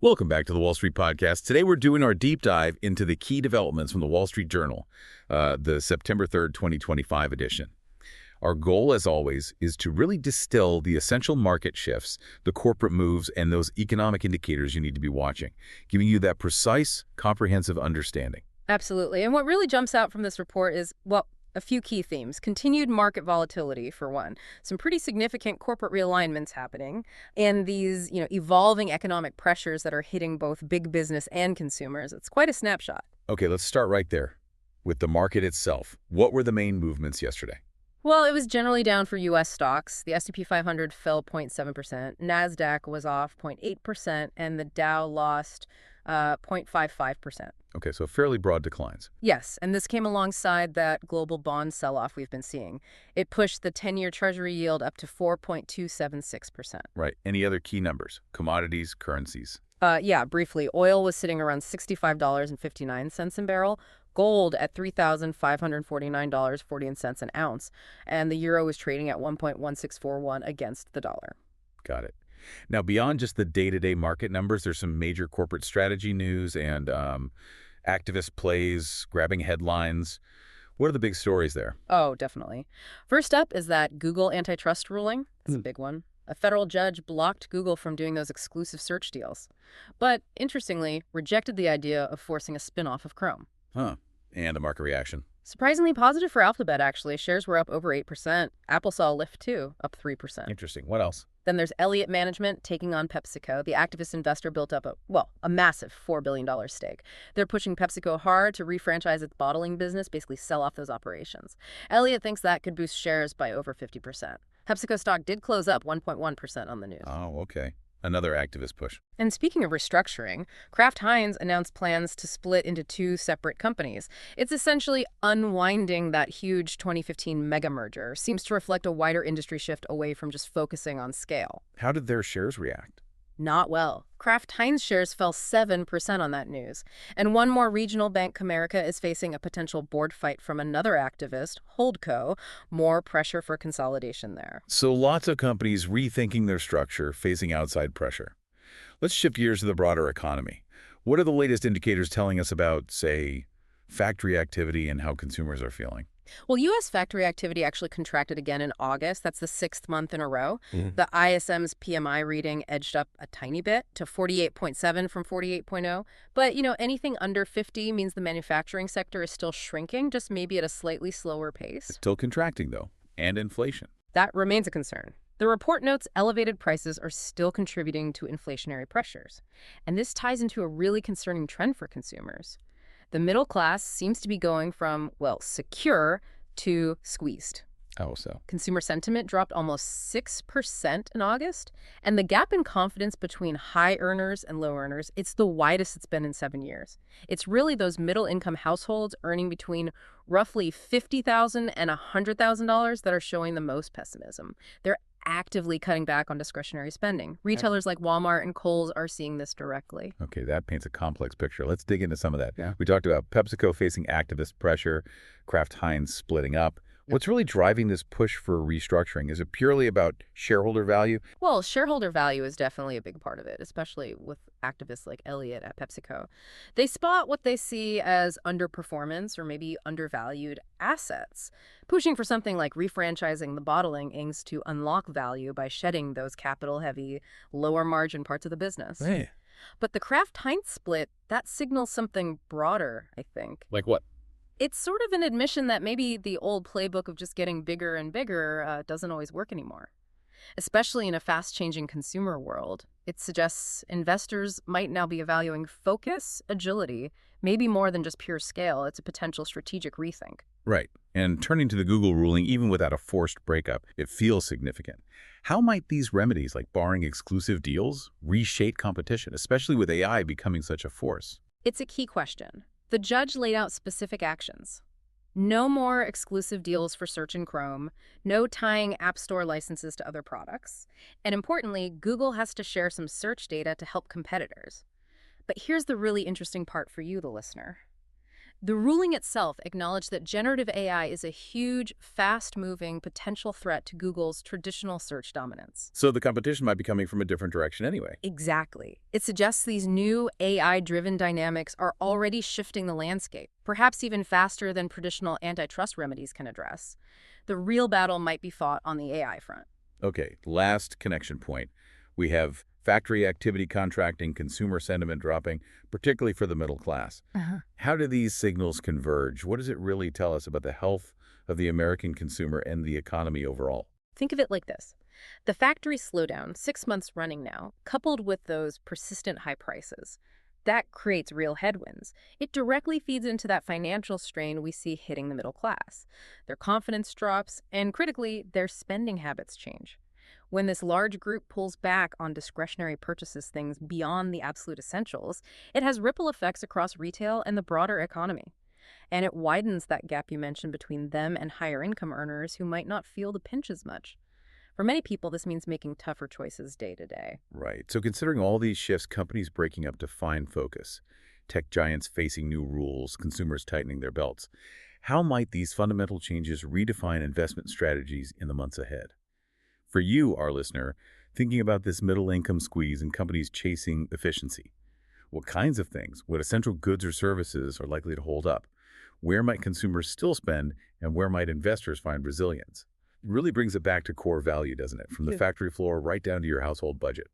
Welcome back to the Wall Street Podcast. Today we're doing our deep dive into the key developments from the Wall Street Journal, the September 3rd, 2025 edition. Our goal, as always, is to really distill the essential market shifts, the corporate moves, and those economic indicators you need to be watching, giving you that precise, comprehensive understanding. Absolutely. And what really jumps out from this report is, well, a few key themes. Continued market volatility, for one. Some pretty significant corporate realignments happening, and these, evolving economic pressures that are hitting both big business and consumers. It's quite a snapshot. Okay, let's start right there with the market itself. What were the main movements yesterday? Well, it was generally down for U.S. stocks. The S&P 500 fell 0.7%, NASDAQ was off 0.8%, and the Dow lost 0.55%. Okay, so fairly broad declines. Yes, and this came alongside that global bond sell-off we've been seeing. It pushed the 10-year Treasury yield up to 4.276%. Right. Any other key numbers? Commodities, currencies? Yeah, briefly. Oil was sitting around $65.59 a barrel. Gold at $3,549.40 an ounce. And the euro was trading at 1.1641 against the dollar. Got it. Now, beyond just the day-to-day market numbers, there's some major corporate strategy news and activist plays, grabbing headlines. What are the big stories there? Oh, definitely. First up is that Google antitrust ruling. It's a big one. A federal judge blocked Google from doing those exclusive search deals. But, interestingly, rejected the idea of forcing a spin-off of Chrome. Huh. And the market reaction? Surprisingly positive for Alphabet, actually. Shares were up over 8%. Apple saw a lift, too, up 3%. Interesting. What else? Then there's Elliott Management taking on PepsiCo. The activist investor built up a massive $4 billion stake. They're pushing PepsiCo hard to refranchise its bottling business, basically sell off those operations. Elliott thinks that could boost shares by over 50%. PepsiCo stock did close up 1.1% on the news. Oh, okay. Another activist push. And speaking of restructuring, Kraft Heinz announced plans to split into two separate companies. It's essentially unwinding that huge 2015 mega merger. Seems to reflect a wider industry shift away from just focusing on scale. How did their shares react? Not well. Kraft Heinz shares fell 7% on that news. And one more regional bank, Comerica, is facing a potential board fight from another activist, Holdco. More pressure for consolidation there. So lots of companies rethinking their structure, facing outside pressure. Let's shift gears to the broader economy. What are the latest indicators telling us about, say, factory activity and how consumers are feeling? Well, U.S. factory activity actually contracted again in August. That's the 6th month in a row. The ISM's PMI reading edged up a tiny bit to 48.7 from 48.0. But, anything under 50 means the manufacturing sector is still shrinking, just maybe at a slightly slower pace. Still contracting, though, and inflation. That remains a concern. The report notes elevated prices are still contributing to inflationary pressures. And this ties into a really concerning trend for consumers. The middle class seems to be going from, secure to squeezed. Oh, so. Consumer sentiment dropped almost 6% in August, and the gap in confidence between high earners and low earners, it's the widest it's been in 7 years. It's really those middle-income households earning between roughly $50,000 and $100,000 that are showing the most pessimism. They're actively cutting back on discretionary spending. Retailers like Walmart and Kohl's are seeing this directly. Okay, that paints a complex picture. Let's dig into some of that. Yeah. We talked about PepsiCo facing activist pressure, Kraft Heinz splitting up. What's really driving this push for restructuring? Is it purely about shareholder value? Well, shareholder value is definitely a big part of it, especially with activists like Elliott at PepsiCo. They spot what they see as underperformance or maybe undervalued assets. Pushing for something like refranchising the bottling aims to unlock value by shedding those capital-heavy, lower-margin parts of the business. Hey. But the Kraft Heinz split, that signals something broader, I think. Like what? It's sort of an admission that maybe the old playbook of just getting bigger and bigger doesn't always work anymore. Especially in a fast-changing consumer world, it suggests investors might now be evaluating focus, agility, maybe more than just pure scale. It's a potential strategic rethink. Right. And turning to the Google ruling, even without a forced breakup, it feels significant. How might these remedies, like barring exclusive deals, reshape competition, especially with AI becoming such a force? It's a key question. The judge laid out specific actions. No more exclusive deals for Search and Chrome, no tying App Store licenses to other products, and importantly, Google has to share some search data to help competitors. But here's the really interesting part for you, the listener. The ruling itself acknowledged that generative AI is a huge, fast-moving potential threat to Google's traditional search dominance. So the competition might be coming from a different direction anyway. Exactly. It suggests these new AI-driven dynamics are already shifting the landscape, perhaps even faster than traditional antitrust remedies can address. The real battle might be fought on the AI front. Okay, last connection point. We have factory activity contracting, consumer sentiment dropping, particularly for the middle class. How do these signals converge? What does it really tell us about the health of the American consumer and the economy overall? Think of it like this. The factory slowdown, 6 months running now, coupled with those persistent high prices, that creates real headwinds. It directly feeds into that financial strain we see hitting the middle class. Their confidence drops, and critically, their spending habits change. When this large group pulls back on discretionary purchases, things beyond the absolute essentials, it has ripple effects across retail and the broader economy. And it widens that gap you mentioned between them and higher income earners who might not feel the pinch as much. For many people, this means making tougher choices day to day. Right. So considering all these shifts, companies breaking up to find focus, tech giants facing new rules, consumers tightening their belts, how might these fundamental changes redefine investment strategies in the months ahead? For you, our listener, thinking about this middle income squeeze and companies chasing efficiency, what kinds of things, what essential goods or services are likely to hold up? Where might consumers still spend, and where might investors find resilience? It really brings it back to core value, doesn't it? From the Yeah. factory floor right down to your household budget.